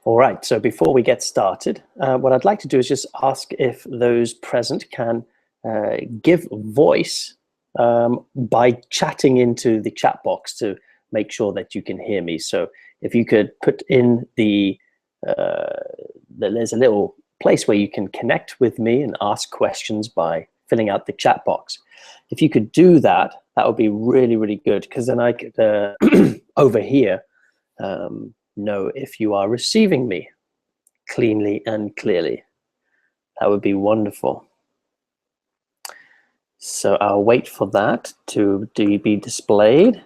All right, so before we get started, what I'd like to do is just ask if those present can give voice by chatting into the chat box to make sure that you can hear me. So if you could put in there's a little place where you can connect with me and ask questions by filling out the chat box. If you could do that, that would be really, really good, because then I could, over here, know if you are receiving me cleanly and clearly. That would be wonderful. So I'll wait for that to be displayed.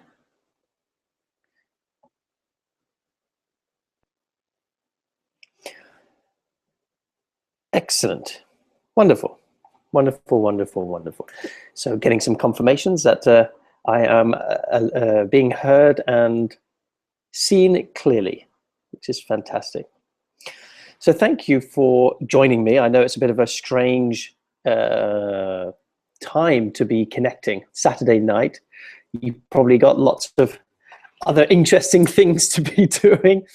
Excellent. Wonderful. Wonderful, wonderful, wonderful. So getting some confirmations that I am being heard and seen clearly, which is fantastic. So thank you for joining me. I know it's a bit of a strange time to be connecting. Saturday night, you've probably got lots of other interesting things to be doing.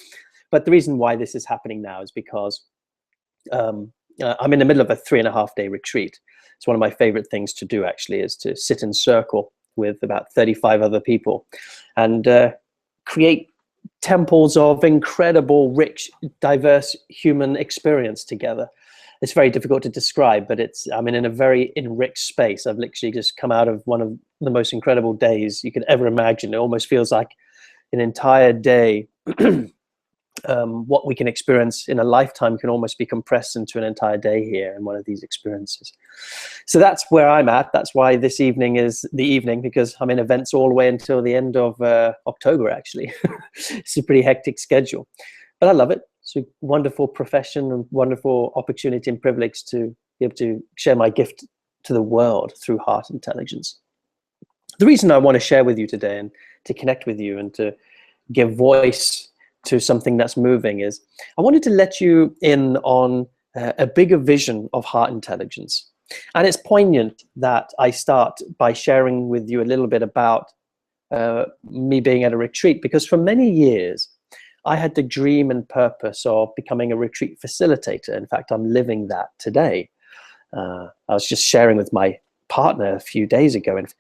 But the reason why this is happening now is because I'm in the middle of a 3.5-day retreat. It's one of my favorite things to do, actually, is to sit in circle with about 35 other people and create temples of incredible, rich, diverse human experience together. It's very difficult to describe, but I'm in a very enriched space. I've literally just come out of one of the most incredible days you could ever imagine. It almost feels like an entire day. What we can experience in a lifetime can almost be compressed into an entire day here in one of these experiences. So that's where I'm at. That's why this evening is the evening, because I'm in events all the way until the end of October, actually. It's a pretty hectic schedule, but I love it. It's a wonderful profession and wonderful opportunity and privilege to be able to share my gift to the world through heart intelligence. The reason I want to share with you today and to connect with you and to give voice to something that's moving is I wanted to let you in on a bigger vision of heart intelligence. And it's poignant that I start by sharing with you a little bit about me being at a retreat, because for many years I had the dream and purpose of becoming a retreat facilitator. In fact, I'm living that today. I was just sharing with my partner a few days ago, and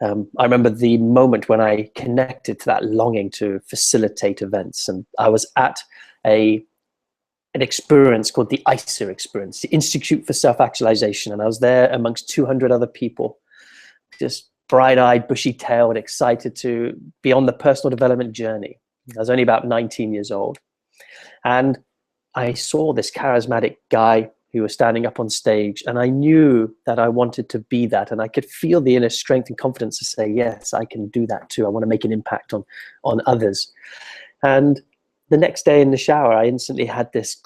I remember the moment when I connected to that longing to facilitate events. And I was at an experience called the ISA experience, the Institute for Self-Actualization. And I was there amongst 200 other people, just bright-eyed, bushy-tailed, excited to be on the personal development journey. I was only about 19 years old. And I saw this charismatic guy who was standing up on stage, and I knew that I wanted to be that, and I could feel the inner strength and confidence to say, yes, I can do that too. I want to make an impact on others. And the next day in the shower, I instantly had this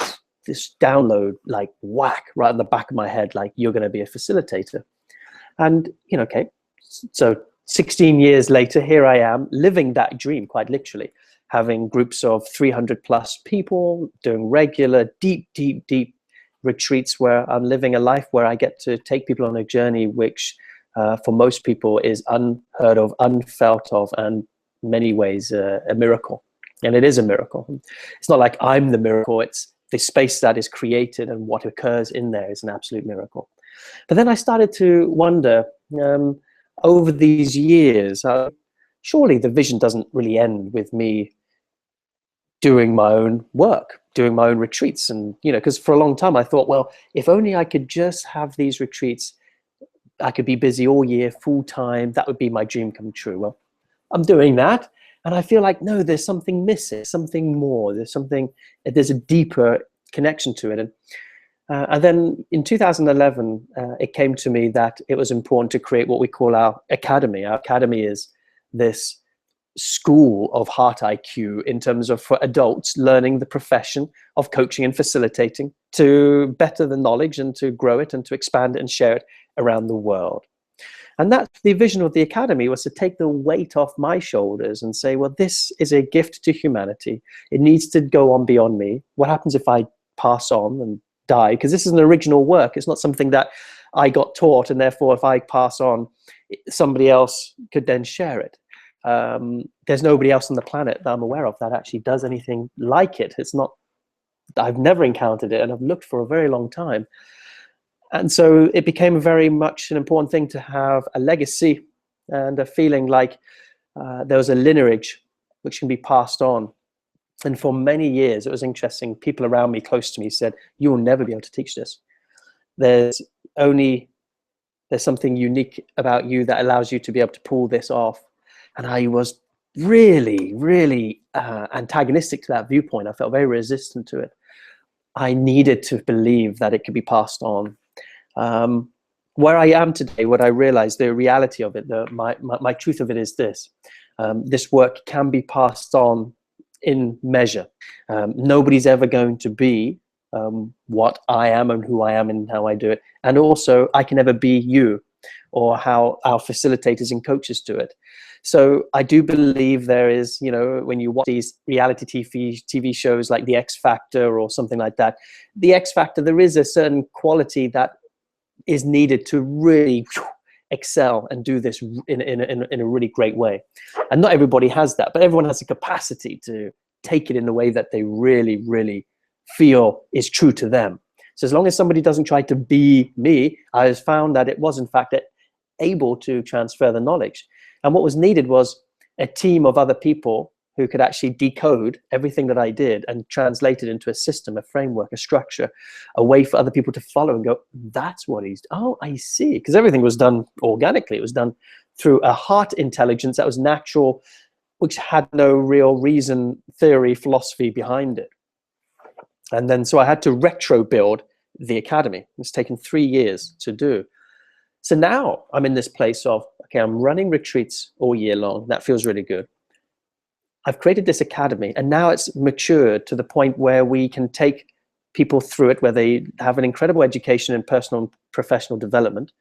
download, like whack, right in the back of my head, like, you're going to be a facilitator. And, okay, so 16 years later, here I am living that dream, quite literally, having groups of 300 plus people, doing regular, deep, deep, deep retreats where I'm living a life where I get to take people on a journey which for most people is unheard of, unfelt of, and in many ways a miracle. And it is a miracle. It's not like I'm the miracle, it's the space that is created, and what occurs in there is an absolute miracle. But then I started to wonder, over these years, surely the vision doesn't really end with me doing my own work, doing my own retreats. And, because for a long time I thought, well, if only I could just have these retreats, I could be busy all year, full time, that would be my dream come true. Well, I'm doing that, and I feel like, no, there's something missing, something more, there's a deeper connection to it. And then in 2011, it came to me that it was important to create what we call our academy. Our academy is this school of heart IQ in terms of for adults learning the profession of coaching and facilitating to better the knowledge and to grow it and to expand it and share it around the world. And that's the vision of the academy, was to take the weight off my shoulders and say, well, this is a gift to humanity. It needs to go on beyond me. What happens if I pass on and die? Because this is an original work. It's not something that I got taught, and therefore if I pass on, somebody else could then share it. There's nobody else on the planet that I'm aware of that actually does anything like it. It's not I've never encountered it, and I've looked for a very long time. And so it became very much an important thing to have a legacy and a feeling like there was a lineage which can be passed on. And for many years, it was interesting. People around me, close to me, said, "You will never be able to teach this. There's something unique about you that allows you to be able to pull this off." And I was really, really antagonistic to that viewpoint. I felt very resistant to it. I needed to believe that it could be passed on. Where I am today, what I realized, the reality of it, my truth of it is this. This work can be passed on in measure. Nobody's ever going to be what I am and who I am and how I do it. And also, I can never be you or how our facilitators and coaches do it. So I do believe there is, when you watch these reality TV shows like The X Factor or something like that, The X Factor, there is a certain quality that is needed to really excel and do this in a really great way. And not everybody has that, but everyone has the capacity to take it in a way that they really, really feel is true to them. So as long as somebody doesn't try to be me, I have found that it was in fact able to transfer the knowledge. And what was needed was a team of other people who could actually decode everything that I did and translate it into a system, a framework, a structure, a way for other people to follow and go, that's what oh, I see. Because everything was done organically. It was done through a heart intelligence that was natural, which had no real reason, theory, philosophy behind it. And then, so I had to retro build the academy. It's taken 3 years to do. So now I'm in this place of, okay, I'm running retreats all year long. That feels really good. I've created this academy, and now it's matured to the point where we can take people through it, where they have an incredible education in personal and professional development,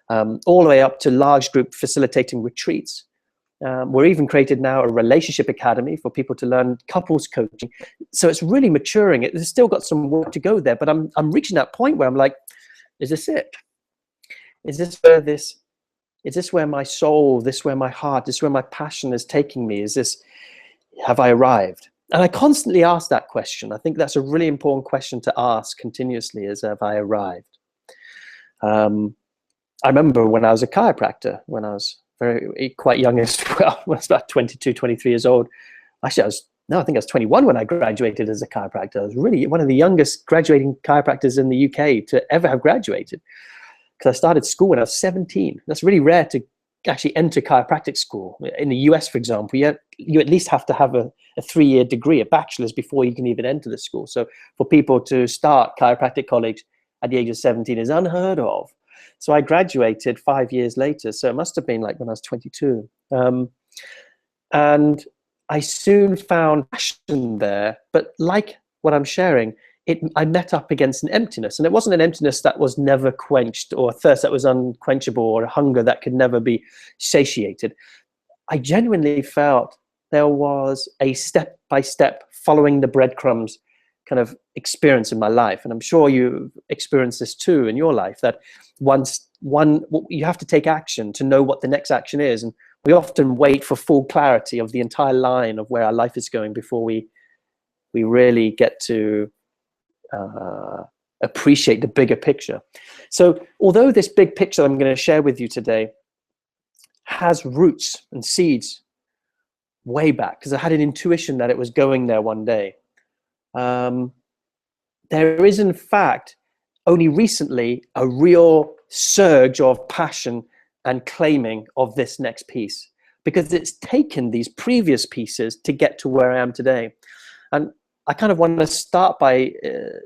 all the way up to large group facilitating retreats. We're even created now a relationship academy for people to learn couples coaching. So it's really maturing. It's still got some work to go there, but I'm reaching that point where I'm like, is this it? Is this where my soul, this where my heart, this where my passion is taking me? Have I arrived? And I constantly ask that question. I think that's a really important question to ask continuously, is have I arrived? I remember when I was a chiropractor, when I was quite young as well, when I was about 22, 23 years old. Actually, I think I was 21 when I graduated as a chiropractor. I was really one of the youngest graduating chiropractors in the UK to ever have graduated, because I started school when I was 17. That's really rare to actually enter chiropractic school. In the US, for example, you at least have to have a 3-year degree, a bachelor's, before you can even enter the school. So for people to start chiropractic college at the age of 17 is unheard of. So I graduated 5 years later. So it must have been like when I was 22. And I soon found passion there, but like what I'm sharing, I met up against an emptiness, and it wasn't an emptiness that was never quenched, or a thirst that was unquenchable, or a hunger that could never be satiated. I genuinely felt there was a step-by-step following the breadcrumbs kind of experience in my life. And I'm sure you've experienced this too in your life, that you have to take action to know what the next action is. And we often wait for full clarity of the entire line of where our life is going before we really get to appreciate the bigger picture. So although this big picture I'm going to share with you today has roots and seeds way back, because I had an intuition that it was going there one day, there is in fact only recently a real surge of passion and claiming of this next piece, because it's taken these previous pieces to get to where I am today. And I kind of want to start by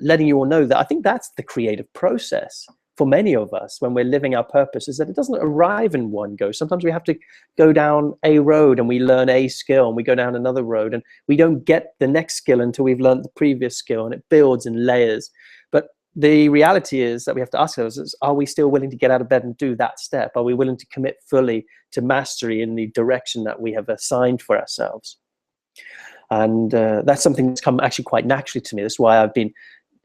letting you all know that I think that's the creative process for many of us when we're living our purpose, is that it doesn't arrive in one go. Sometimes we have to go down a road and we learn a skill, and we go down another road and we don't get the next skill until we've learned the previous skill, and it builds in layers. But the reality is that we have to ask ourselves, are we still willing to get out of bed and do that step? Are we willing to commit fully to mastery in the direction that we have assigned for ourselves? And that's something that's come actually quite naturally to me. That's why I've been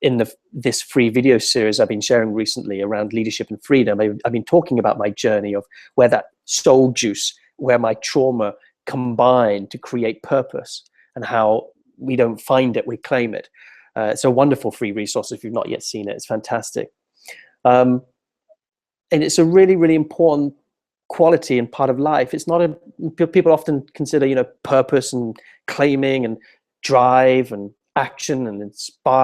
in this free video series I've been sharing recently around leadership and freedom. I've been talking about my journey of where that soul juice, where my trauma combined to create purpose, and how we don't find it, we claim it. It's a wonderful free resource if you've not yet seen it. It's fantastic. And it's a really, really important quality and part of life. It's not people often consider, purpose and claiming and drive and action and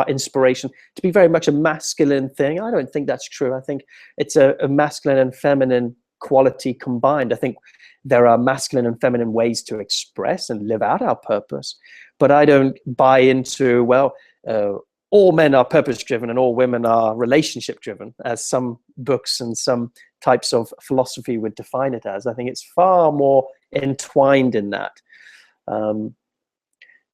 inspiration to be very much a masculine thing. I don't think that's true. I think it's a masculine and feminine quality combined. I think there are masculine and feminine ways to express and live out our purpose, but I don't buy into, all men are purpose driven and all women are relationship driven, as some books and some types of philosophy would define it as. I think it's far more entwined in that.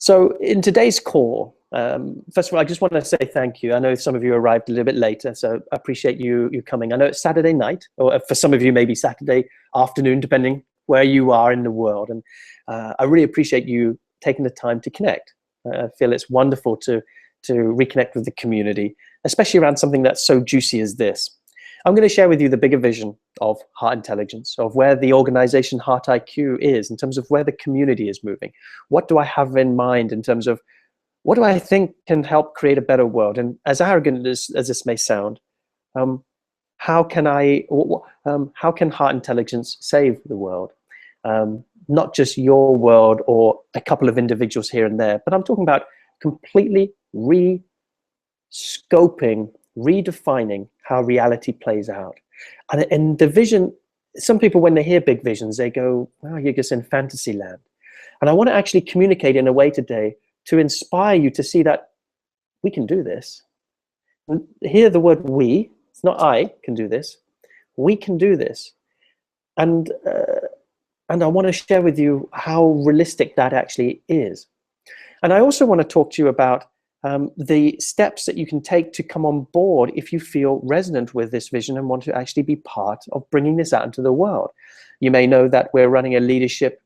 So in today's call, first of all, I just want to say thank you. I know some of you arrived a little bit later, so I appreciate you coming. I know it's Saturday night, or for some of you, maybe Saturday afternoon, depending where you are in the world. And I really appreciate you taking the time to connect. I feel it's wonderful to reconnect with the community, especially around something that's so juicy as this. I'm going to share with you the bigger vision of Heart Intelligence, of where the organization Heart IQ is in terms of where the community is moving. What do I have in mind in terms of what do I think can help create a better world? And as arrogant as this may sound, how can Heart Intelligence save the world? Not just your world or a couple of individuals here and there, but I'm talking about completely re-scoping, redefining how reality plays out. And the vision, some people, when they hear big visions, they go, wow, you're just in fantasy land. And I want to actually communicate in a way today to inspire you to see that we can do this. And hear the word we, it's not I can do this, we can do this. And I want to share with you how realistic that actually is. And I also want to talk to you about the steps that you can take to come on board if you feel resonant with this vision and want to actually be part of bringing this out into the world. You may know that we're running a leadership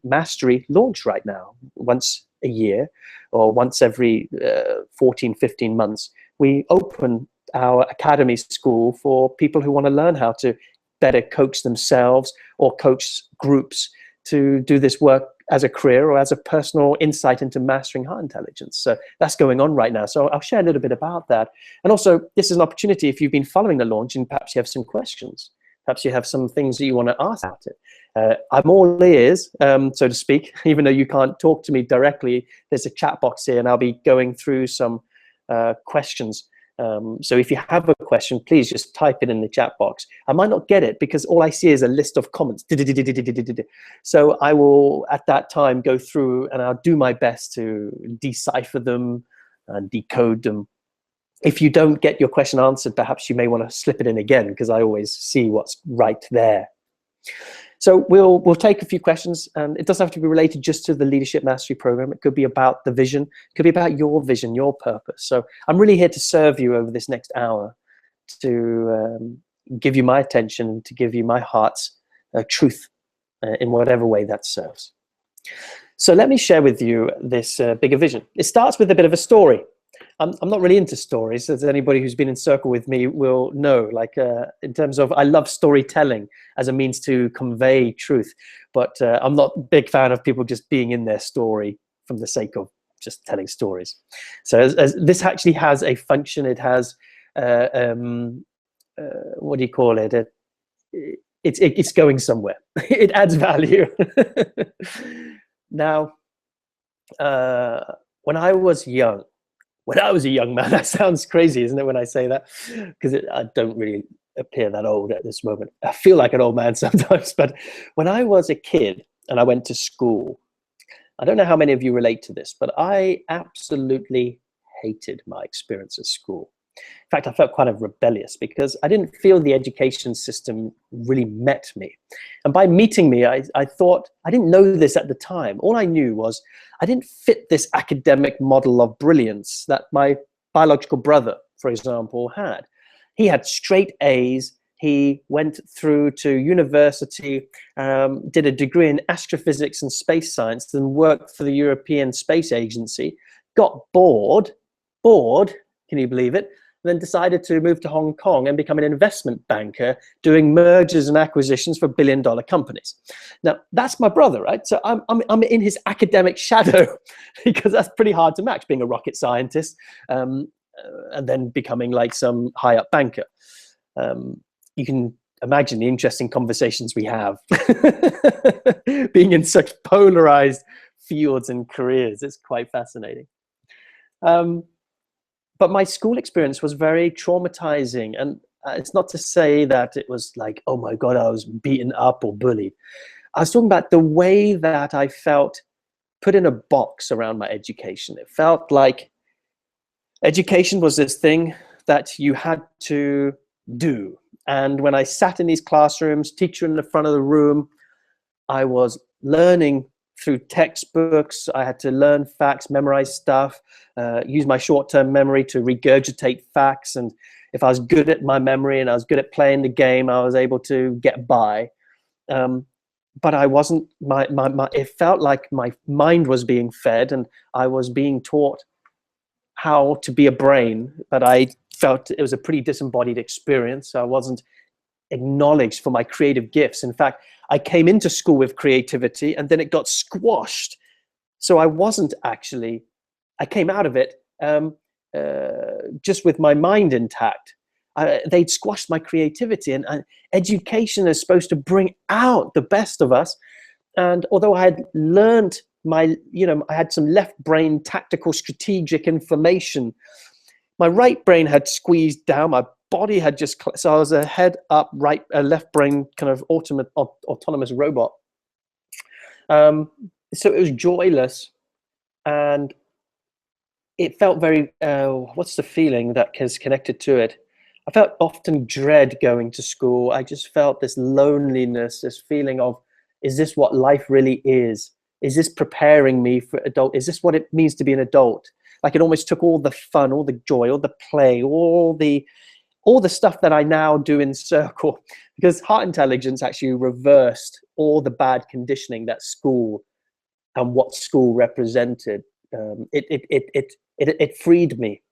mastery launch right now. Once a year or once every 14, 15 months, we open our academy school for people who want to learn how to better coach themselves or coach groups to do this work as a career or as a personal insight into mastering heart intelligence. So that's going on right now. So I'll share a little bit about that. And also, this is an opportunity if you've been following the launch and perhaps you have some questions. Perhaps you have some things that you want to ask about it. I'm all ears, so to speak, even though you can't talk to me directly. There's a chat box here and I'll be going through some questions. So if you have a question, please just type it in the chat box. I might not get it because all I see is a list of comments. So I will, at that time, go through and I'll do my best to decipher them and decode them. If you don't get your question answered, perhaps you may want to slip it in again because I always see what's right there. So we'll take a few questions, and it doesn't have to be related just to the Leadership Mastery Program. It could be about the vision. It could be about your vision, your purpose. So I'm really here to serve you over this next hour, to give you my attention, to give you my heart's truth in whatever way that serves. So let me share with you this bigger vision. It starts with a bit of a story. I'm not really into stories, as anybody who's been in circle with me will know, like in terms of I love storytelling as a means to convey truth, but I'm not a big fan of people just being in their story from the sake of just telling stories. So as this actually has a function, it has, what do you call it? It's going somewhere. It adds value. Now, when I was a young man, that sounds crazy, isn't it, when I say that? Because I don't really appear that old at this moment. I feel like an old man sometimes, but when I was a kid and I went to school, I don't know how many of you relate to this, but I absolutely hated my experience at school. In fact, I felt kind of rebellious because I didn't feel the education system really met me. And by meeting me, I thought, I didn't know this at the time. All I knew was I didn't fit this academic model of brilliance that my biological brother, for example, had. He had straight A's. He went through to university, did a degree in astrophysics and space science, then worked for the European Space Agency, got bored, can you believe it? then decided to move to Hong Kong and become an investment banker doing mergers and acquisitions for billion-dollar companies. Now, that's my brother, right? So I'm in his academic shadow because that's pretty hard to match, being a rocket scientist and then becoming like some high-up banker. You can imagine the interesting conversations we have being in such polarized fields and careers. It's quite fascinating. But my school experience was very traumatizing. And it's not to say that it was like, oh my God, I was beaten up or bullied. I was talking about the way that I felt put in a box around my education. It felt like education was this thing that you had to do. And when I sat in these classrooms, teacher in the front of the room, I was learning through textbooks. I had to learn facts, memorize stuff, use my short-term memory to regurgitate facts. And if I was good at my memory and I was good at playing the game, I was able to get by. But I wasn't, it felt like my mind was being fed and I was being taught how to be a brain, but I felt it was a pretty disembodied experience. I wasn't acknowledged for my creative gifts. In fact, I came into school with creativity and then it got squashed. So I wasn't actually, I came out of it just with my mind intact. They'd squashed my creativity, and education is supposed to bring out the best of us. And although I had learned I had some left brain tactical strategic information, my right brain had squeezed down, my body had just, so I was a head up, left brain kind of autonomous robot. So it was joyless, and it felt very, what's the feeling that is connected to it? I felt often dread going to school. I just felt this loneliness, this feeling of, is this what life really is? Is this preparing me for adult? Is this what it means to be an adult? Like it almost took all the fun, all the joy, all the play, all the stuff that I now do in circle, because heart intelligence actually reversed all the bad conditioning that school and what school represented. It freed me,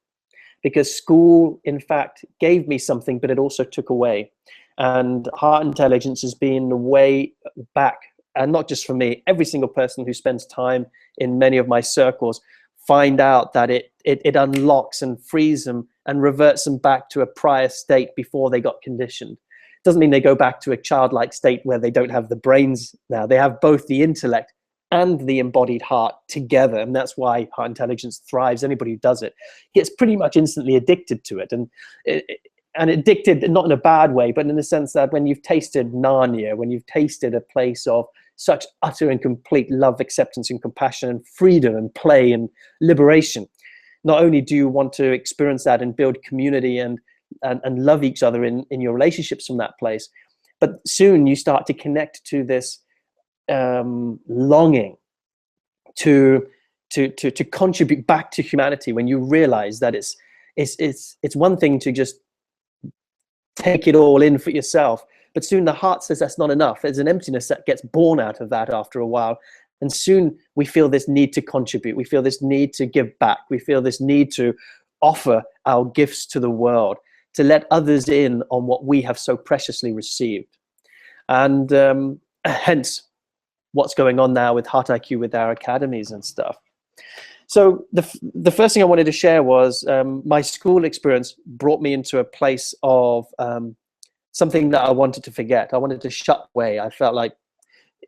because school, in fact, gave me something, but it also took away. And heart intelligence has been the way back, and not just for me, every single person who spends time in many of my circles find out that it unlocks and frees them and reverts them back to a prior state before they got conditioned. Doesn't mean they go back to a childlike state where they don't have the brains now. They have both the intellect and the embodied heart together, and that's why heart intelligence thrives. Anybody who does it gets pretty much instantly addicted to it, and addicted not in a bad way, but in the sense that when you've tasted Narnia, when you've tasted a place of such utter and complete love, acceptance and compassion and freedom and play and liberation, not only do you want to experience that and build community and love each other in your relationships from that place, but soon you start to connect to this longing to contribute back to humanity, when you realize that it's one thing to just take it all in for yourself, but soon the heart says that's not enough. There's an emptiness that gets born out of that after a while, and soon we feel this need to contribute. We feel this need to give back. We feel this need to offer our gifts to the world, to let others in on what we have so preciously received. And hence what's going on now with Heart IQ, with our academies and stuff. So the first thing I wanted to share was my school experience brought me into a place of something that I wanted to forget. I wanted to shut away. I felt like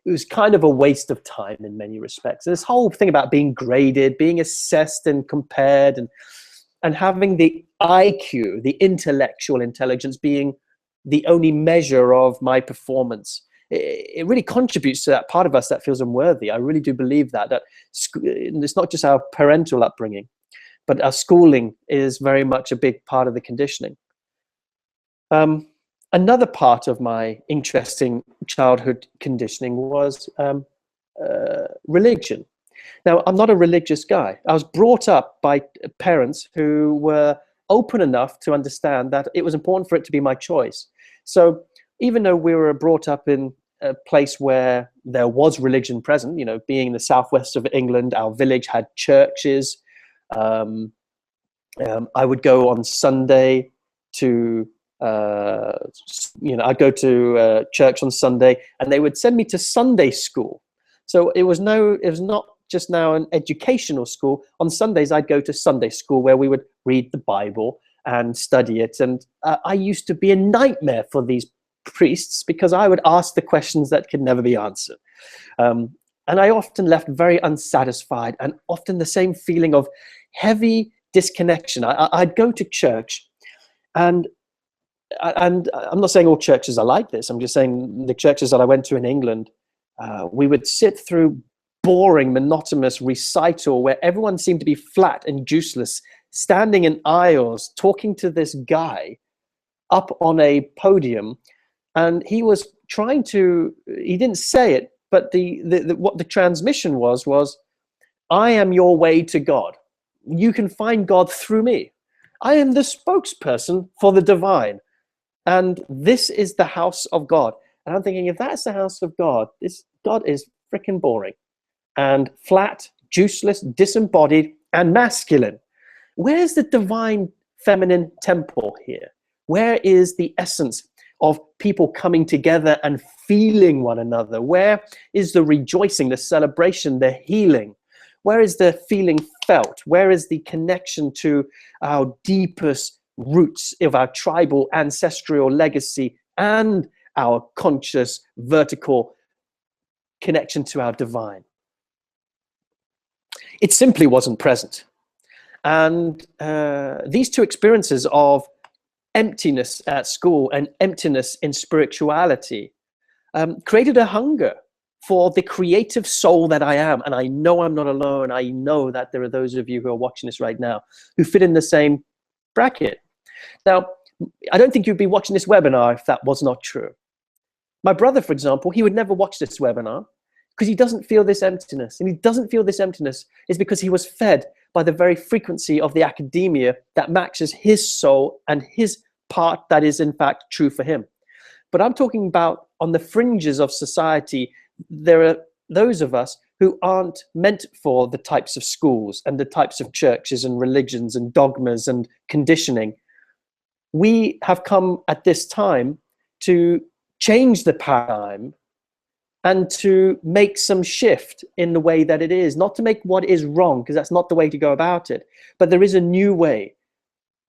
it was kind of a waste of time in many respects. And this whole thing about being graded, being assessed and compared, and having the IQ, the intellectual intelligence, being the only measure of my performance. It really contributes to that part of us that feels unworthy. I really do believe that it's not just our parental upbringing, but our schooling is very much a big part of the conditioning. Another part of my interesting childhood conditioning was religion. Now, I'm not a religious guy. I was brought up by parents who were open enough to understand that it was important for it to be my choice. So even though we were brought up in a place where there was religion present, being in the southwest of England, our village had churches. I would go on Sunday to, I'd go to church on Sunday, and they would send me to Sunday school. So it was not just now an educational school. On Sundays, I'd go to Sunday school where we would read the Bible and study it. And I used to be a nightmare for these priests because I would ask the questions that could never be answered. And I often left very unsatisfied, and often the same feeling of heavy disconnection. I'd go to church, and I'm not saying all churches are like this. I'm just saying the churches that I went to in England, we would sit through boring, monotonous recital where everyone seemed to be flat and useless, standing in aisles, talking to this guy up on a podium, and he was trying to, he didn't say it, but what the transmission was, I am your way to God. You can find God through me. I am the spokesperson for the divine. And this is the house of God. And I'm thinking, if that's the house of God, this God is freaking boring and flat, juiceless, disembodied, and masculine. Where's the divine feminine temple here? Where is the essence of people coming together and feeling one another? Where is the rejoicing, the celebration, the healing? Where is the feeling felt? Where is the connection to our deepest roots of our tribal ancestral legacy and our conscious vertical connection to our divine? It simply wasn't present. And these two experiences of emptiness at school and emptiness in spirituality created a hunger for the creative soul that I am. And I know I'm not alone. I know that there are those of you who are watching this right now who fit in the same bracket. Now, I don't think you'd be watching this webinar if that was not true. My brother, for example, he would never watch this webinar because he doesn't feel this emptiness. And he doesn't feel this emptiness is because he was fed by the very frequency of the academia that matches his soul and his part that is in fact true for him. But I'm talking about on the fringes of society, there are those of us who aren't meant for the types of schools and the types of churches and religions and dogmas and conditioning. We have come at this time to change the paradigm and to make some shift in the way that it is, not to make what is wrong, because that's not the way to go about it, but there is a new way.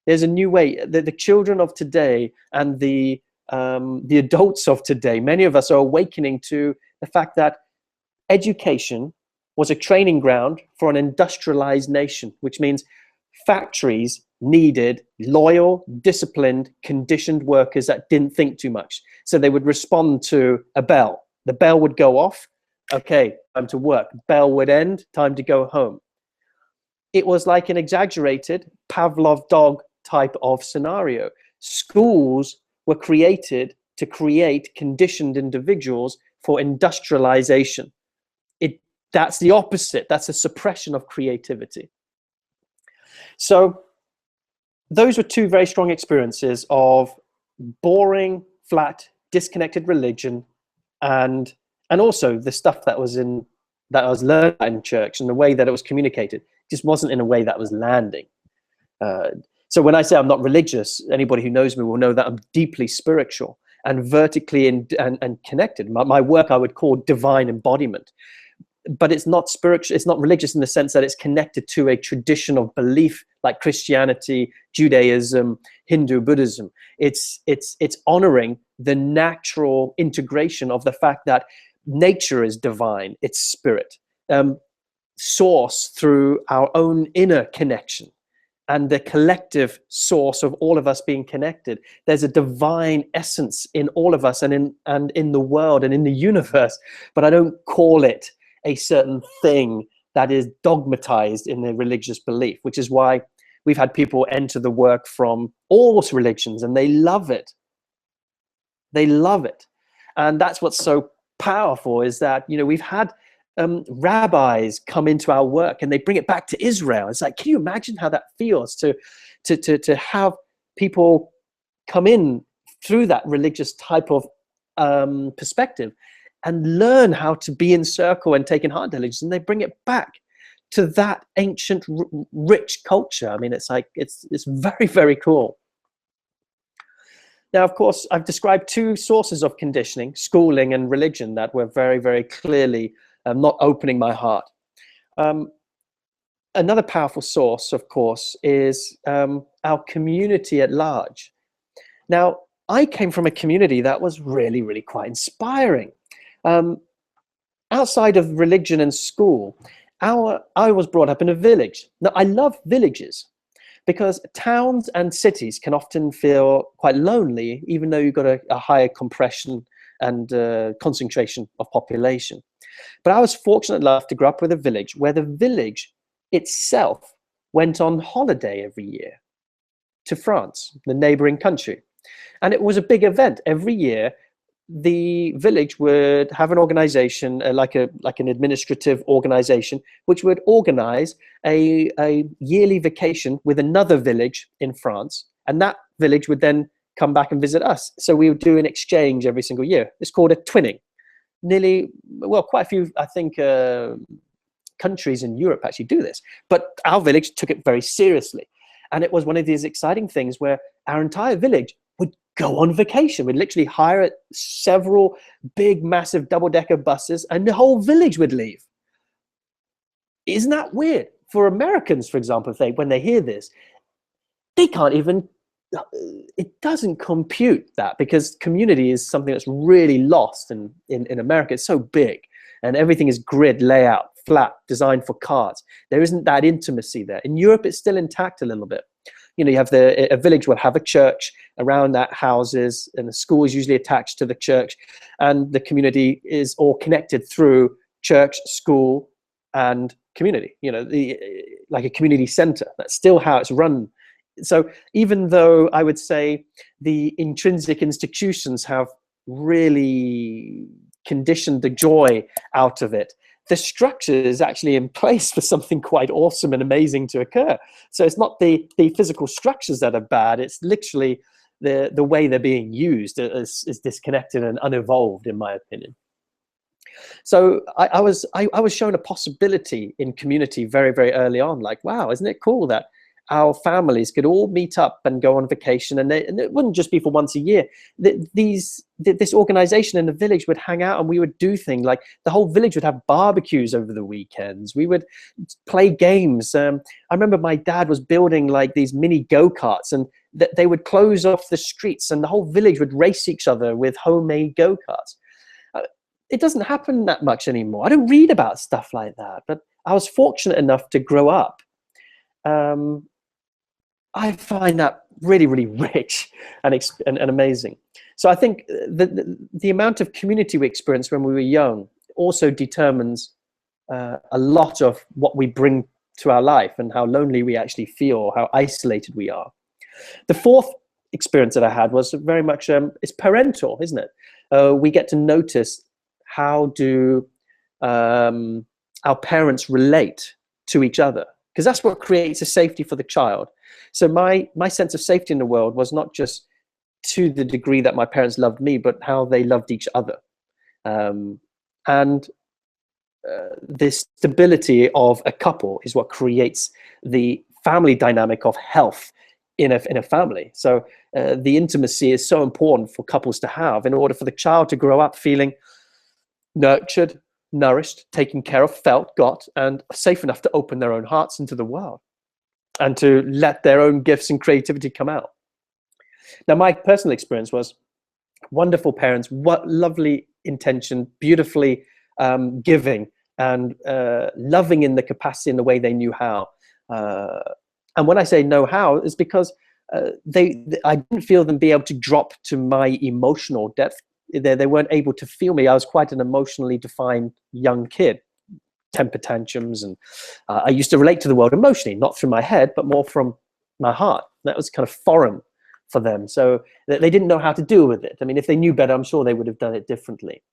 There's a new way. The children of today and the adults of today, many of us are awakening to the fact that education was a training ground for an industrialized nation, which means factories needed loyal, disciplined, conditioned workers that didn't think too much. So they would respond to a bell. The bell would go off. Okay, time to work. Bell would end. Time to go home. It was like an exaggerated Pavlov dog type of scenario. Schools were created to create conditioned individuals for industrialization. That's the opposite. That's a suppression of creativity. So those were two very strong experiences of boring, flat, disconnected religion, and also the stuff that I was learned in church and the way that it was communicated just wasn't in a way that was landing. So when I say I'm not religious, anybody who knows me will know that I'm deeply spiritual and vertically and connected. My work I would call divine embodiment. But it's not spiritual, it's not religious in the sense that it's connected to a tradition of belief like Christianity, Judaism, Hindu, Buddhism. It's honoring the natural integration of the fact that nature is divine, it's spirit, source through our own inner connection and the collective source of all of us being connected. There's a divine essence in all of us and in the world and in the universe, but I don't call it a certain thing that is dogmatized in the religious belief, which is why we've had people enter the work from all religions and they love it. They love it. And that's what's so powerful is that, we've had rabbis come into our work and they bring it back to Israel. It's like, can you imagine how that feels to have people come in through that religious type of perspective and learn how to be in circle and take in heart diligence, and they bring it back to that ancient, rich culture. I mean, it's like, it's very, very cool. Now, of course, I've described two sources of conditioning, schooling and religion, that were very, very clearly not opening my heart. Another powerful source, of course, is our community at large. Now, I came from a community that was really, really quite inspiring. Outside of religion and school, I was brought up in a village. Now, I love villages because towns and cities can often feel quite lonely, even though you've got a higher compression and concentration of population. But I was fortunate enough to grow up with a village where the village itself went on holiday every year to France, the neighboring country. And it was a big event. Every year, the village would have an organization, like an administrative organization, which would organize a yearly vacation with another village in France. And that village would then come back and visit us. So we would do an exchange every single year. It's called a twinning. Quite a few, I think, countries in Europe actually do this. But our village took it very seriously. And it was one of these exciting things where our entire village would go on vacation. We'd literally hire several big, massive double-decker buses, and the whole village would leave. Isn't that weird? For Americans, for example, when they hear this, they can't even, it doesn't compute that, because community is something that's really lost in America. It's so big, and everything is grid layout, flat, designed for cars. There isn't that intimacy there. In Europe, it's still intact a little bit. You know, you have a village will have a church, around that houses, and the school is usually attached to the church, and the community is all connected through church, school, and community. You know, like a community center. That's still how it's run. So even though I would say the intrinsic institutions have really conditioned the joy out of it, the structure is actually in place for something quite awesome and amazing to occur. So it's not the physical structures that are bad. It's literally the way they're being used is disconnected and unevolved, in my opinion. So I was shown a possibility in community very, very early on. Like, wow, isn't it cool that our families could all meet up and go on vacation, and it wouldn't just be for once a year. This organization in the village would hang out, and we would do things like the whole village would have barbecues over the weekends. We would play games. I remember my dad was building like these mini go-karts, and they would close off the streets, and the whole village would race each other with homemade go-karts. It doesn't happen that much anymore. I don't read about stuff like that, but I was fortunate enough to grow up. I find that really, really rich and amazing. So I think the amount of community we experienced when we were young also determines a lot of what we bring to our life and how lonely we actually feel, how isolated we are. The fourth experience that I had was very much, it's parental, isn't it? We get to notice how do our parents relate to each other, because that's what creates a safety for the child. So my sense of safety in the world was not just to the degree that my parents loved me, but how they loved each other. And the stability of a couple is what creates the family dynamic of health in a family. So the intimacy is so important for couples to have in order for the child to grow up feeling nurtured, nourished, taken care of, felt, got, and safe enough to open their own hearts into the world and to let their own gifts and creativity come out. Now, my personal experience was wonderful parents, what lovely intention, beautifully giving, and loving in the capacity and the way they knew how. And when I say know how, it's because I didn't feel them be able to drop to my emotional depth. They weren't able to feel me. I was quite an emotionally defined young kid, temper tantrums, and I used to relate to the world emotionally, not through my head, but more from my heart. That was kind of foreign for them. So they didn't know how to deal with it. I mean, if they knew better, I'm sure they would have done it differently.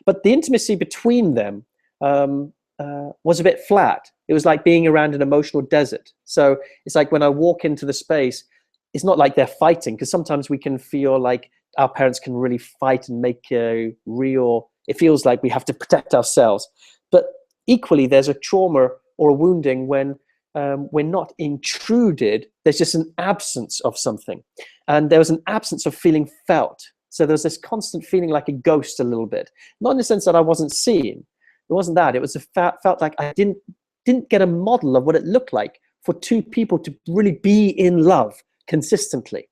But the intimacy between them was a bit flat. It was like being around an emotional desert. So it's like when I walk into the space, it's not like they're fighting, because sometimes we can feel like our parents can really fight and make it feels like we have to protect ourselves. But equally, there's a trauma or a wounding when we're not intruded. There's just an absence of something. And there was an absence of feeling felt. So there was this constant feeling like a ghost a little bit. Not in the sense that I wasn't seen. It wasn't that. It was felt like I didn't get a model of what it looked like for two people to really be in love consistently.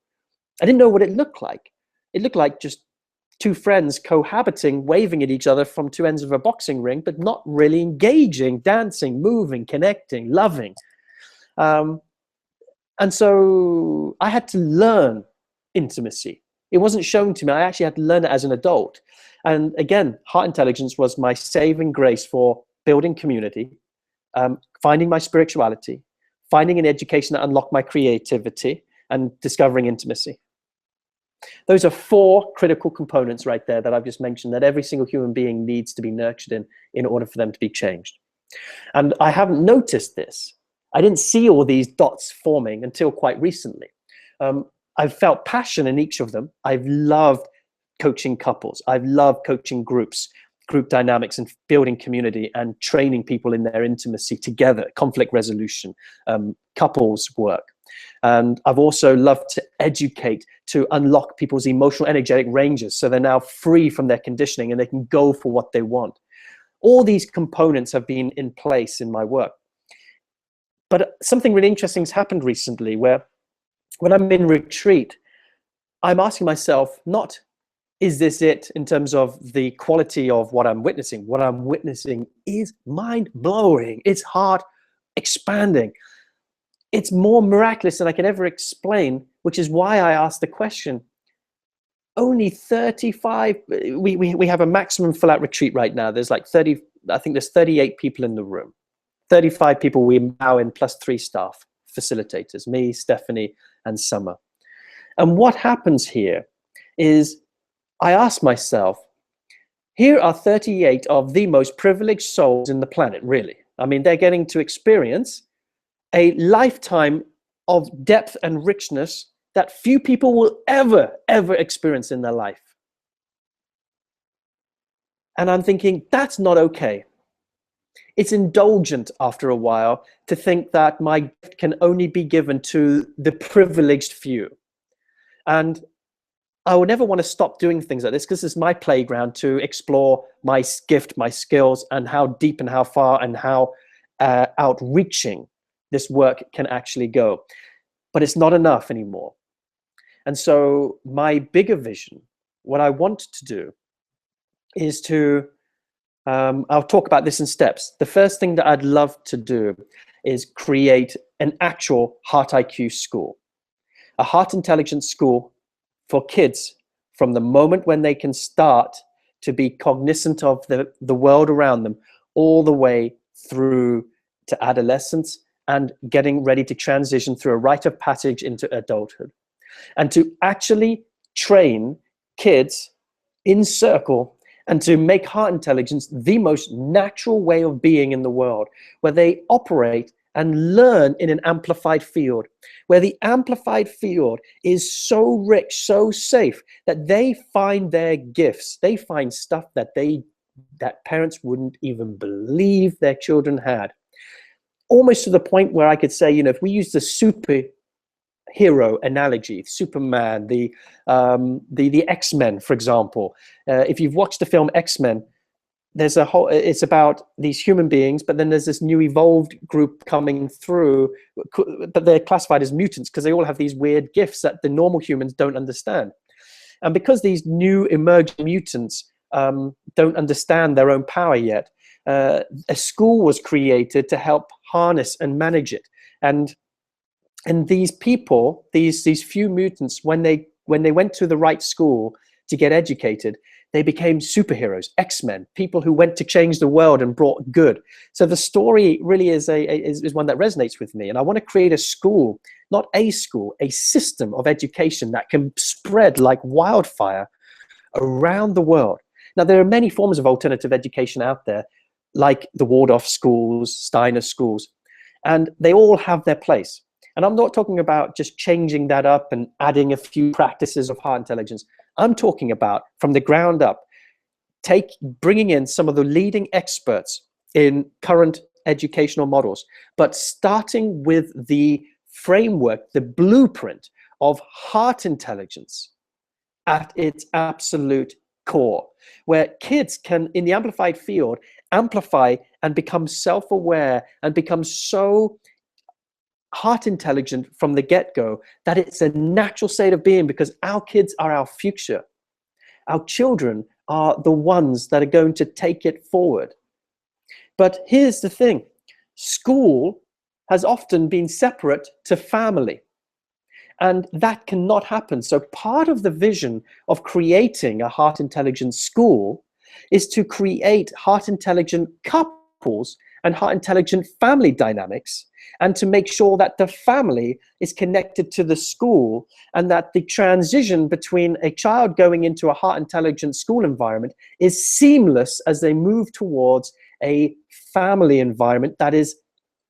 I didn't know what it looked like. It looked like just two friends cohabiting, waving at each other from two ends of a boxing ring, but not really engaging, dancing, moving, connecting, loving. And so I had to learn intimacy. It wasn't shown to me. I actually had to learn it as an adult. And again, heart intelligence was my saving grace for building community, finding my spirituality, finding an education that unlocked my creativity, and discovering intimacy. Those are 4 critical components right there that I've just mentioned that every single human being needs to be nurtured in order for them to be changed. And I haven't noticed this. I didn't see all these dots forming until quite recently. I've felt passion in each of them. I've loved coaching couples. I've loved coaching groups, group dynamics, and building community and training people in their intimacy together, conflict resolution, couples work. And I've also loved to educate, to unlock people's emotional, energetic ranges so they're now free from their conditioning and they can go for what they want. All these components have been in place in my work. But something really interesting has happened recently where when I'm in retreat, I'm asking myself, not, is this it in terms of the quality of what I'm witnessing? What I'm witnessing is mind-blowing. It's heart expanding. It's more miraculous than I can ever explain, which is why I asked the question. Only 35, we have a maximum full-out retreat right now. There's like 30, I think there's 38 people in the room. 35 people we allow in plus 3 staff, facilitators, me, Stephanie, and Summer. And what happens here is I ask myself, here are 38 of the most privileged souls in the planet, really. I mean, they're getting to experience a lifetime of depth and richness that few people will ever experience in their life. And I'm thinking, that's not okay. It's indulgent after a while to think that my gift can only be given to the privileged few. And I would never want to stop doing things like this because it's my playground to explore my gift, my skills, and how deep and how far and how outreaching this work can actually go. But it's not enough anymore. And so my bigger vision, what I want to do is to, I'll talk about this in steps. The first thing that I'd love to do is create an actual Heart IQ school, a heart intelligence school for kids from the moment when they can start to be cognizant of the world around them all the way through to adolescence and getting ready to transition through a rite of passage into adulthood. And to actually train kids in circle and to make heart intelligence the most natural way of being in the world, where they operate and learn in an amplified field, where the amplified field is so rich, so safe, that they find their gifts. They find stuff that parents wouldn't even believe their children had. Almost to the point where I could say, you know, if we use the superhero analogy, Superman, the XMen, for example, if you've watched the film XMen, there's a whole, it's about these human beings, but then there's this new evolved group coming through, but they're classified as mutants because they all have these weird gifts that the normal humans don't understand. And because these new emerging mutants don't understand their own power yet, a school was created to help harness and manage it. And these people, these few mutants, when they went to the right school to get educated, they became superheroes, X-Men, people who went to change the world and brought good. So the story really is one that resonates with me. And I want to create a school, not a school, a system of education that can spread like wildfire around the world. Now, there are many forms of alternative education out there, like the Waldorf schools, Steiner schools, and they all have their place. And I'm not talking about just changing that up and adding a few practices of heart intelligence. I'm talking about from the ground up, bringing in some of the leading experts in current educational models, but starting with the framework, the blueprint of heart intelligence at its absolute core, where kids can, in the amplified field, amplify and become self-aware and become so heart intelligent from the get-go that it's a natural state of being, because our kids are our future. Our children are the ones that are going to take it forward. But here's the thing, school has often been separate to family, and that cannot happen. So part of the vision of creating a heart intelligent school is to create heart intelligent couples and heart intelligent family dynamics, and to make sure that the family is connected to the school, and that the transition between a child going into a heart intelligent school environment is seamless as they move towards a family environment that is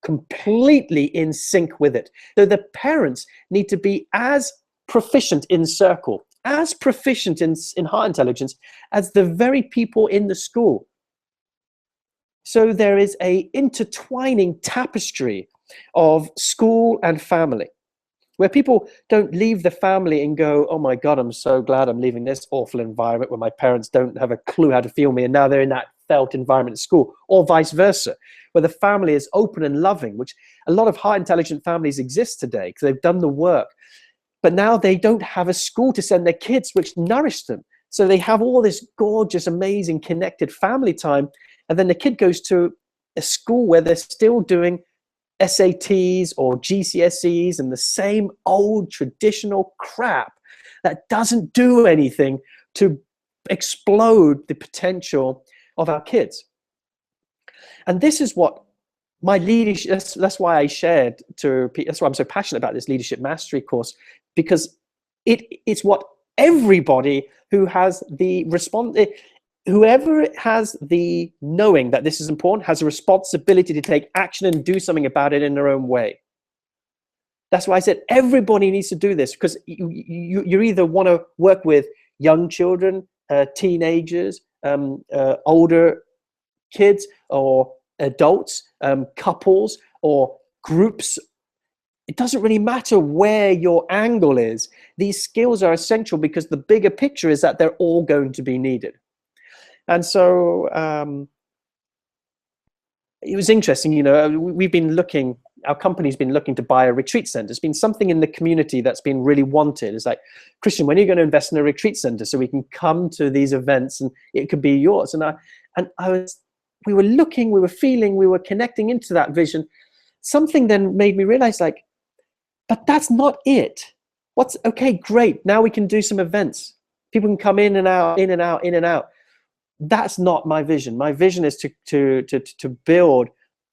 completely in sync with it. So the parents need to be as proficient in circle, as proficient in heart intelligence as the very people in the school. So there is a intertwining tapestry of school and family, where people don't leave the family and go, oh my God, I'm so glad I'm leaving this awful environment where my parents don't have a clue how to feel me, and now they're in that felt environment at school, or vice versa, where the family is open and loving, which a lot of high intelligent families exist today because they've done the work, but now they don't have a school to send their kids which nourish them. So they have all this gorgeous, amazing, connected family time, and then the kid goes to a school where they're still doing SATs or GCSEs and the same old traditional crap that doesn't do anything to explode the potential of our kids. And this is what my leadership, that's why I shared to, that's why I'm so passionate about this leadership mastery course, because it's what everybody who has the whoever has the knowing that this is important has a responsibility to take action and do something about it in their own way. That's why I said everybody needs to do this, because you either want to work with young children, teenagers, older kids, or adults, couples, or groups. It doesn't really matter where your angle is. These skills are essential because the bigger picture is that they're all going to be needed. And so it was interesting, you know, we've been looking, our company's been looking to buy a retreat center. It's been something in the community that's been really wanted. It's like, Christian, when are you going to invest in a retreat center so we can come to these events and it could be yours? We were looking, we were feeling, we were connecting into that vision. Something then made me realize, like, but that's not it. Okay, great. Now we can do some events. People can come in and out, in and out, in and out. That's not my vision. My vision is to build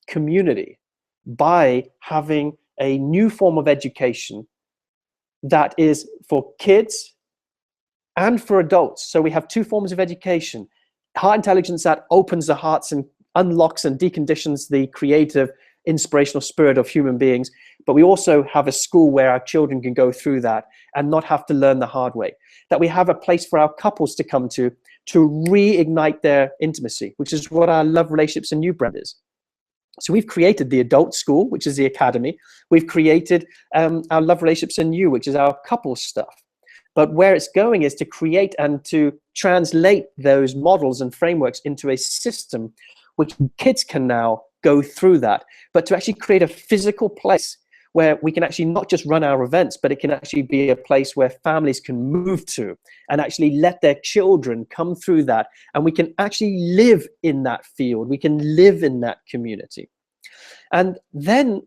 community by having a new form of education that is for kids and for adults. So we have two forms of education. Heart intelligence that opens the hearts and unlocks and deconditions the creative, inspirational spirit of human beings. But we also have a school where our children can go through that and not have to learn the hard way. That we have a place for our couples to come to reignite their intimacy, which is what our Love, Relationships and You brand is. So we've created the adult school, which is the academy. We've created our Love, Relationships and You, which is our couples stuff. But where it's going is to create and to translate those models and frameworks into a system which kids can now go through that, but to actually create a physical place where we can actually not just run our events, but it can actually be a place where families can move to and actually let their children come through that. And we can actually live in that field. We can live in that community. And then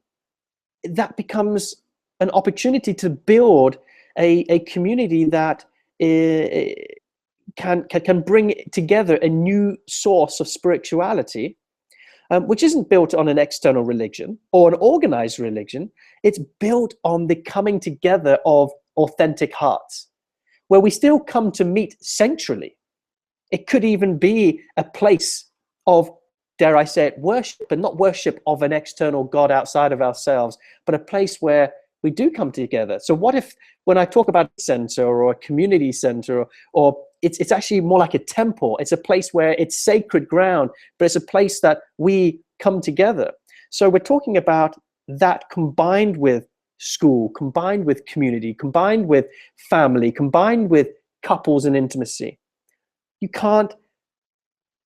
that becomes an opportunity to build a community that can bring together a new source of spirituality, which isn't built on an external religion or an organized religion. It's built on the coming together of authentic hearts, where we still come to meet centrally. It could even be a place of, dare I say it, worship, but not worship of an external God outside of ourselves, but a place where we do come together. So what if, when I talk about a center or a community center, or it's actually more like a temple. It's a place where it's sacred ground, but it's a place that we come together. So we're talking about that combined with school, combined with community, combined with family, combined with couples and intimacy. You can't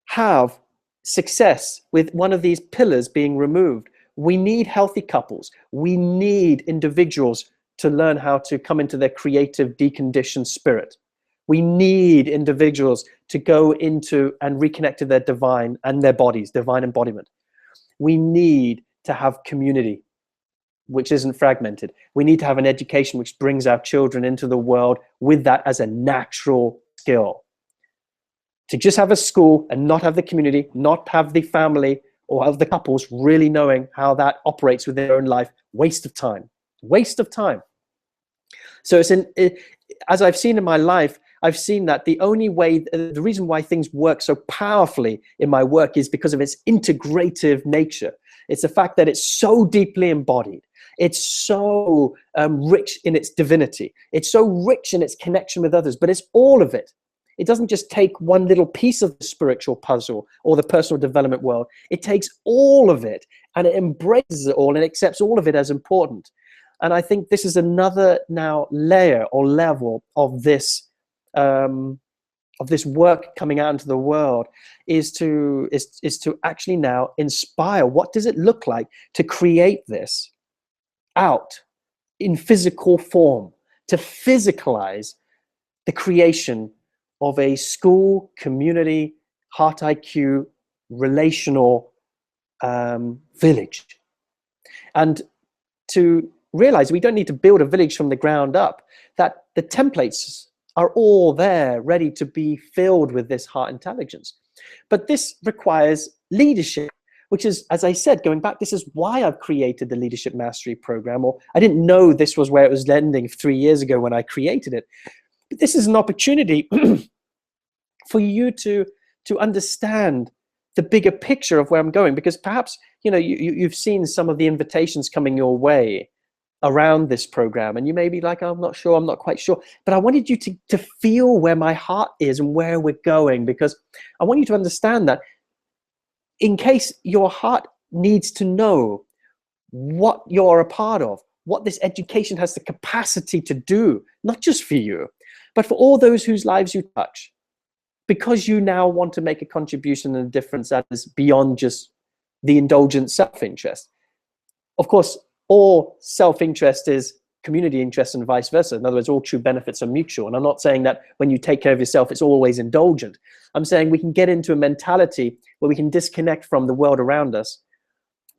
have success with one of these pillars being removed. We need healthy couples. We need individuals to learn how to come into their creative, deconditioned spirit. We need individuals to go into and reconnect to their divine and their bodies, divine embodiment. We need to have community, which isn't fragmented. We need to have an education which brings our children into the world with that as a natural skill. To just have a school and not have the community, not have the family or have the couples really knowing how that operates within their own life, waste of time. Waste of time. So as I've seen in my life, I've seen that the only way, the reason why things work so powerfully in my work is because of its integrative nature. It's the fact that it's so deeply embodied. It's so rich in its divinity. It's so rich in its connection with others, but it's all of it. It doesn't just take one little piece of the spiritual puzzle or the personal development world. It takes all of it and it embraces it all and accepts all of it as important. And I think this is another now layer or level of this work coming out into the world, is to actually now inspire. What does it look like to create this out in physical form, to physicalize the creation of a school, community, heart IQ, relational village. And to realize we don't need to build a village from the ground up, that the templates are all there ready to be filled with this heart intelligence. But this requires leadership, which is, as I said, going back, this is why I've created the Leadership Mastery Program. Or I didn't know this was where it was landing 3 years ago when I created it. But this is an opportunity for you to understand the bigger picture of where I'm going, because perhaps you've seen some of the invitations coming your way around this program, and you may be like, oh, I'm not sure, I'm not quite sure. But I wanted you to feel where my heart is and where we're going, because I want you to understand that in case your heart needs to know what you're a part of, what this education has the capacity to do, not just for you, but for all those whose lives you touch, because you now want to make a contribution and a difference that is beyond just the indulgent self-interest. Of course, all self-interest is community interest and vice versa. In other words, all true benefits are mutual. And I'm not saying that when you take care of yourself, it's always indulgent. I'm saying we can get into a mentality where we can disconnect from the world around us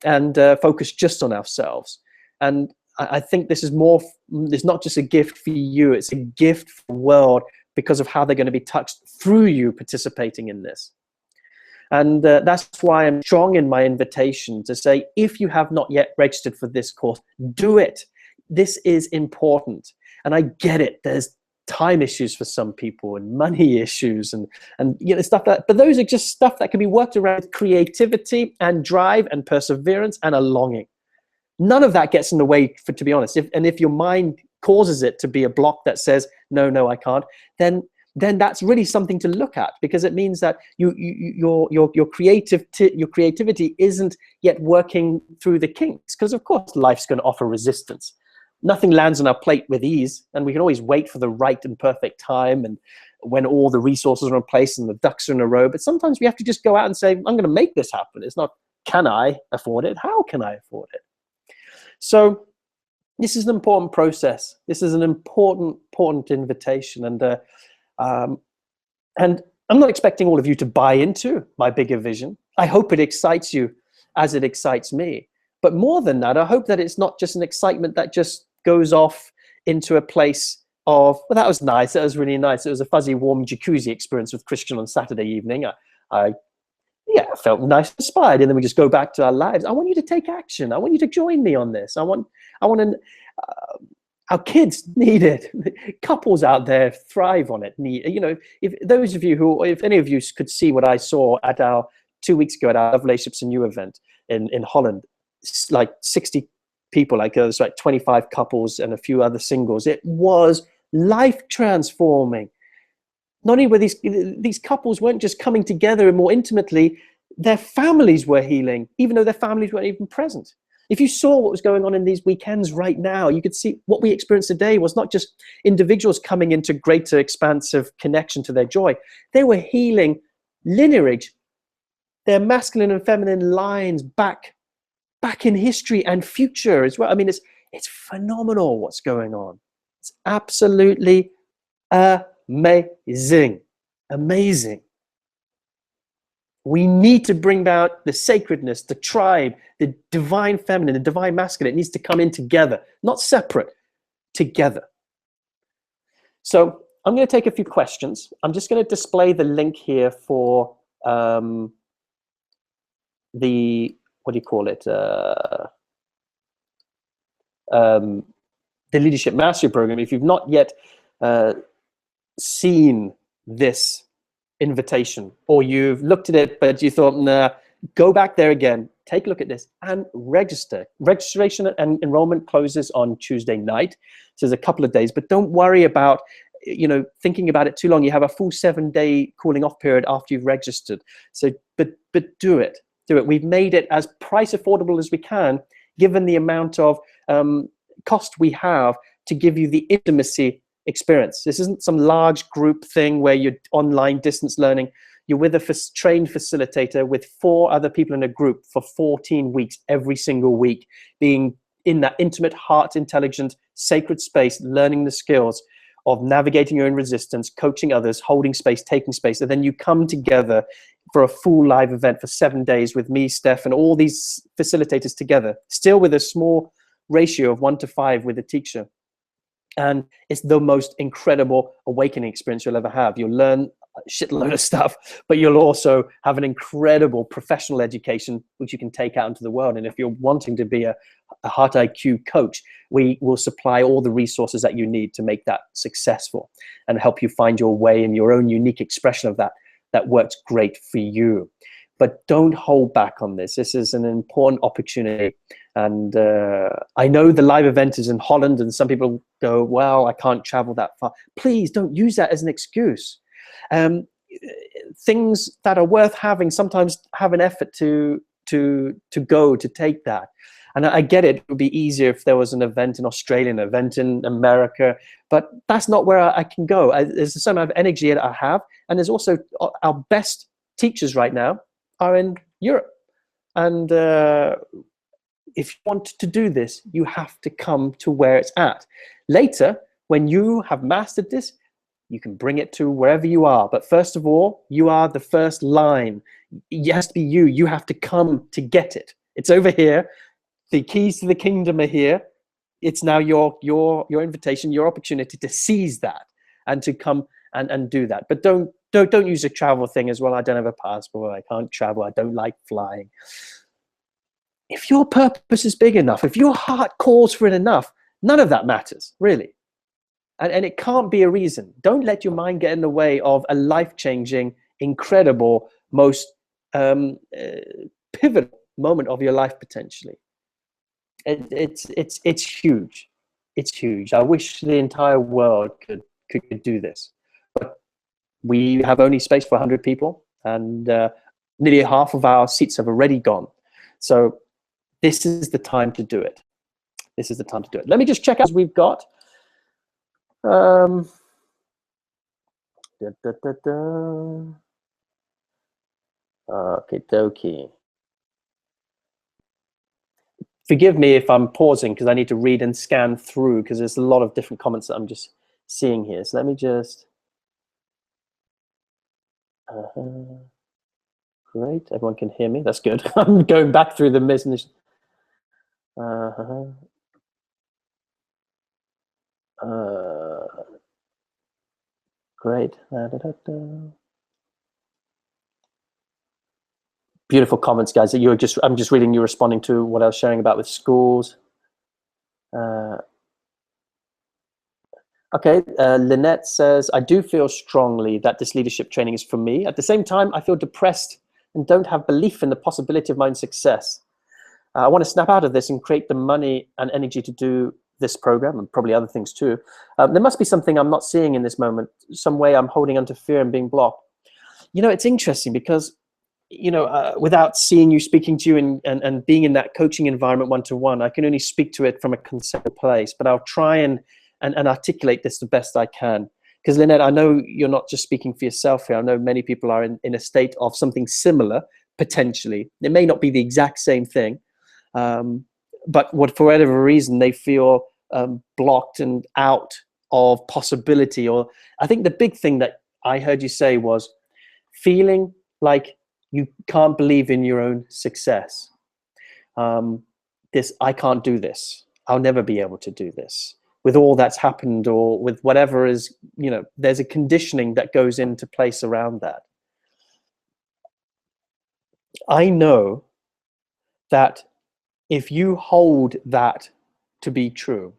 and focus just on ourselves. And I think this is more, it's not just a gift for you, it's a gift for the world because of how they're going to be touched through you participating in this. And that's why I'm strong in my invitation to say, if you have not yet registered for this course, do it. This is important. And I get it. There's time issues for some people and money issues and stuff that, but those are just stuff that can be worked around with creativity and drive and perseverance and a longing. None of that gets in the way, to be honest. If your mind causes it to be a block that says, no, I can't, then that's really something to look at, because it means that your creativity isn't yet working through the kinks, because of course life's going to offer resistance. Nothing lands on our plate with ease, and we can always wait for the right and perfect time and when all the resources are in place and the ducks are in a row. But sometimes we have to just go out and say, I'm going to make this happen. It's not, can I afford it? How can I afford it? So this is an important process. This is an important invitation. And I'm not expecting all of you to buy into my bigger vision. I hope it excites you as it excites me. But more than that, I hope that it's not just an excitement that just goes off into a place of, well, that was nice. That was really nice. It was a fuzzy, warm jacuzzi experience with Christian on Saturday evening. I felt nice, inspired, and then we just go back to our lives. I want you to take action. I want you to join me on this. I want our kids need it. Couples out there thrive on it. If those of you if any of you could see what I saw at our 2 weeks ago at our Love Relationships and You event in Holland, like 60 people, like there was like 25 couples and a few other singles. It was life transforming. Not only were these couples weren't just coming together more intimately, their families were healing, even though their families weren't even present. If you saw what was going on in these weekends right now, you could see what we experienced today was not just individuals coming into greater expansive connection to their joy. They were healing lineage, their masculine and feminine lines back in history and future as well. I mean, it's phenomenal what's going on. It's absolutely amazing. Amazing. We need to bring about the sacredness, the tribe, the divine feminine, the divine masculine. It needs to come in together, not separate, together. So I'm going to take a few questions. I'm just going to display the link here for the, what do you call it? The Leadership Mastery Program. If you've not yet seen this invitation, or you've looked at it but you thought, nah, go back there again, take a look at this and register. Registration and enrollment closes on Tuesday night, so there's a couple of days, but don't worry about thinking about it too long. You have a full 7-day cooling off period after you've registered. So but do it. We've made it as price affordable as we can, given the amount of cost we have to give you the intimacy experience. This isn't some large group thing where you're online distance learning. You're with a trained facilitator with 4 other people in a group for 14 weeks, every single week, being in that intimate, heart intelligent, sacred space, learning the skills of navigating your own resistance, coaching others, holding space, taking space. And then you come together for a full live event for 7 days with me, Steph, and all these facilitators together, still with a small ratio of 1-to-5 with a teacher. And it's the most incredible awakening experience you'll ever have. You'll learn a shitload of stuff, but you'll also have an incredible professional education, which you can take out into the world. And if you're wanting to be a Heart IQ coach, we will supply all the resources that you need to make that successful and help you find your way in your own unique expression of that works great for you. But don't hold back on this. This is an important opportunity. And I know the live event is in Holland, and some people go, well, I can't travel that far. Please don't use that as an excuse. Things that are worth having sometimes have an effort to go to take that. And I get it. It would be easier if there was an event in Australia, an event in America, but that's not where I can go. There's a certain amount of energy that I have, and there's also our best teachers right now are in Europe. And if you want to do this, you have to come to where it's at. Later, when you have mastered this, you can bring it to wherever you are. But first of all, you are the first line. It has to be you. You have to come to get it. It's over here. The keys to the kingdom are here. It's now your invitation, your opportunity to seize that and to come and do that. But don't use a travel thing as well. I don't have a passport. I can't travel. I don't like flying. If your purpose is big enough, if your heart calls for it enough, none of that matters, really. And it can't be a reason. Don't let your mind get in the way of a life-changing, incredible, most pivotal moment of your life, potentially. It's huge. It's huge. I wish the entire world could do this. But we have only space for 100 people, and nearly half of our seats have already gone. So this is the time to do it. This is the time to do it. Let me just check out what we've got. Okay, dokie. Forgive me if I'm pausing because I need to read and scan through because there's a lot of different comments that I'm just seeing here. So let me just. Great, everyone can hear me. That's good. I'm going back through the business. Great. Beautiful comments, guys. That I'm just reading you responding to what I was sharing about with schools. Okay, Lynette says, I do feel strongly that this leadership training is for me. At the same time, I feel depressed and don't have belief in the possibility of my own success. I want to snap out of this and create the money and energy to do this program and probably other things too. There must be something I'm not seeing in this moment, some way I'm holding onto fear and being blocked. You know, it's interesting because without seeing you, speaking to you, and being in that coaching environment one-to-one, I can only speak to it from a conceptual place, but I'll try and articulate this the best I can. Because Lynette, I know you're not just speaking for yourself here. I know many people are in a state of something similar, potentially. It may not be the exact same thing, but for whatever reason, they feel blocked and out of possibility. Or I think the big thing that I heard you say was feeling like you can't believe in your own success. I can't do this. I'll never be able to do this. With all that's happened, or with whatever is, there's a conditioning that goes into place around that. I know that if you hold that to be true,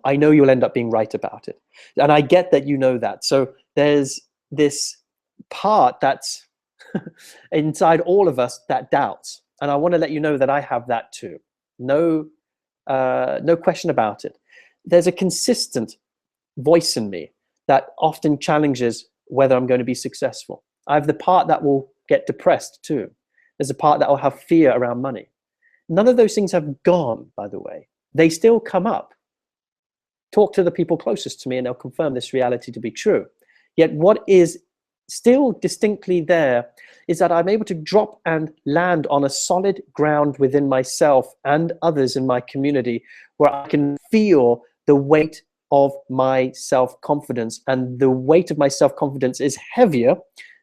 I know you'll end up being right about it. And I get that you know that. So there's this part that's inside all of us that doubts. And I want to let you know that I have that too. No question about it. There's a consistent voice in me that often challenges whether I'm going to be successful. I have the part that will get depressed too. There's a part that will have fear around money. None of those things have gone, by the way. They still come up. Talk to the people closest to me and they'll confirm this reality to be true. Yet what is still distinctly there is that I'm able to drop and land on a solid ground within myself and others in my community, where I can feel the weight of my self-confidence, and the weight of my self-confidence is heavier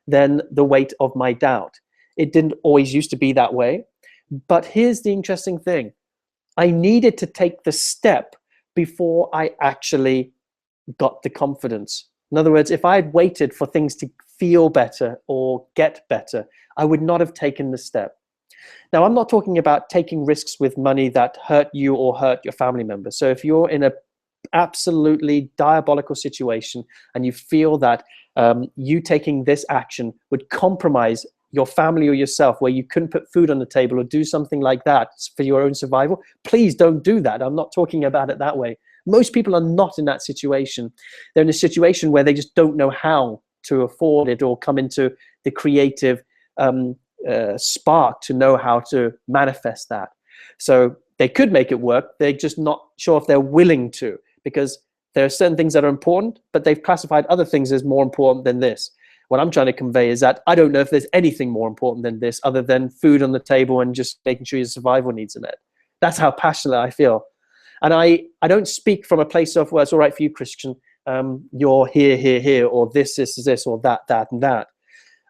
than the weight of my doubt. It didn't always used to be that way, but here's the interesting thing. I needed to take the step before I actually got the confidence. In other words, if I had waited for things to feel better or get better, I would not have taken the step. Now, I'm not talking about taking risks with money that hurt you or hurt your family members. So if you're in a absolutely diabolical situation and you feel that you taking this action would compromise your family or yourself, where you couldn't put food on the table or do something like that for your own survival, please don't do that. I'm not talking about it that way. Most people are not in that situation. They're in a situation where they just don't know how to afford it or come into the creative spark to know how to manifest that. So they could make it work. They're just not sure if they're willing to, because there are certain things that are important, but they've classified other things as more important than this. What I'm trying to convey is that I don't know if there's anything more important than this other than food on the table and just making sure your survival needs are met. That's how passionate I feel. And I don't speak from a place of, well, it's all right for you, Christian. You're here, or this, or that, and that.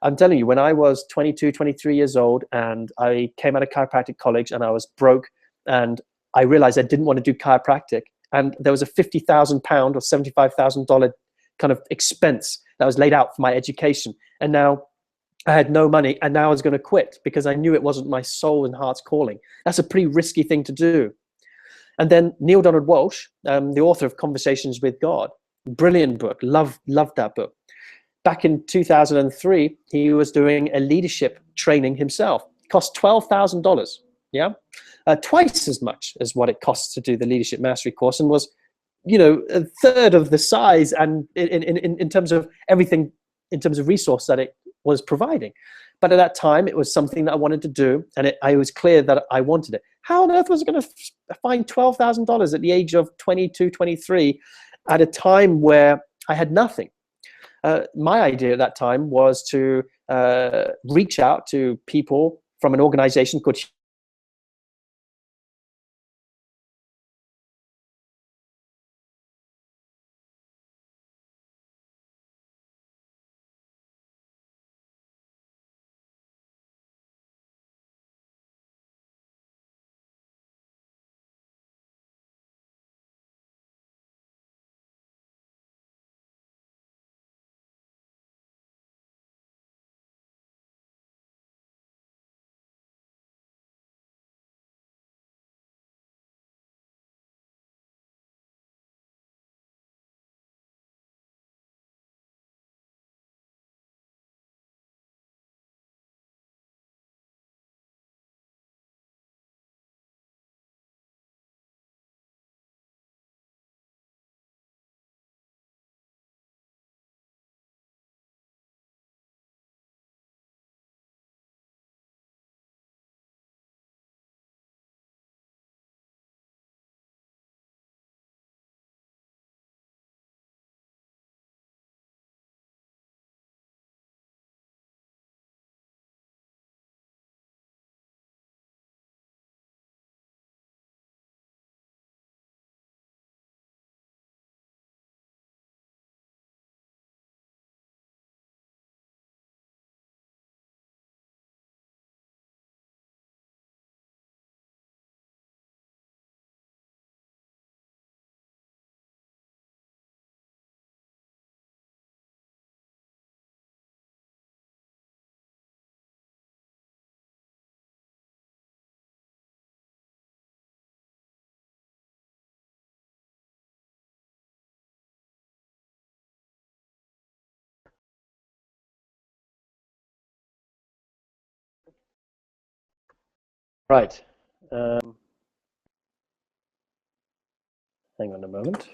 I'm telling you, when I was 22, 23 years old and I came out of chiropractic college and I was broke and I realized I didn't want to do chiropractic, and there was a £50,000 or $75,000 kind of expense that was laid out for my education. And now I had no money, and now I was going to quit because I knew it wasn't my soul and heart's calling. That's a pretty risky thing to do. And then Neil Donald Walsh, the author of Conversations with God, brilliant book, loved that book. Back in 2003, he was doing a leadership training himself. It cost $12,000, yeah? Twice as much as what it costs to do the Leadership Mastery course, and was, a third of the size and in terms of everything, in terms of resource that it was providing. But at that time, it was something that I wanted to do, and I was clear that I wanted it. How on earth was I going to find $12,000 at the age of 22, 23, at a time where I had nothing? My idea at that time was to reach out to people from an organization called Right. Hang on a moment.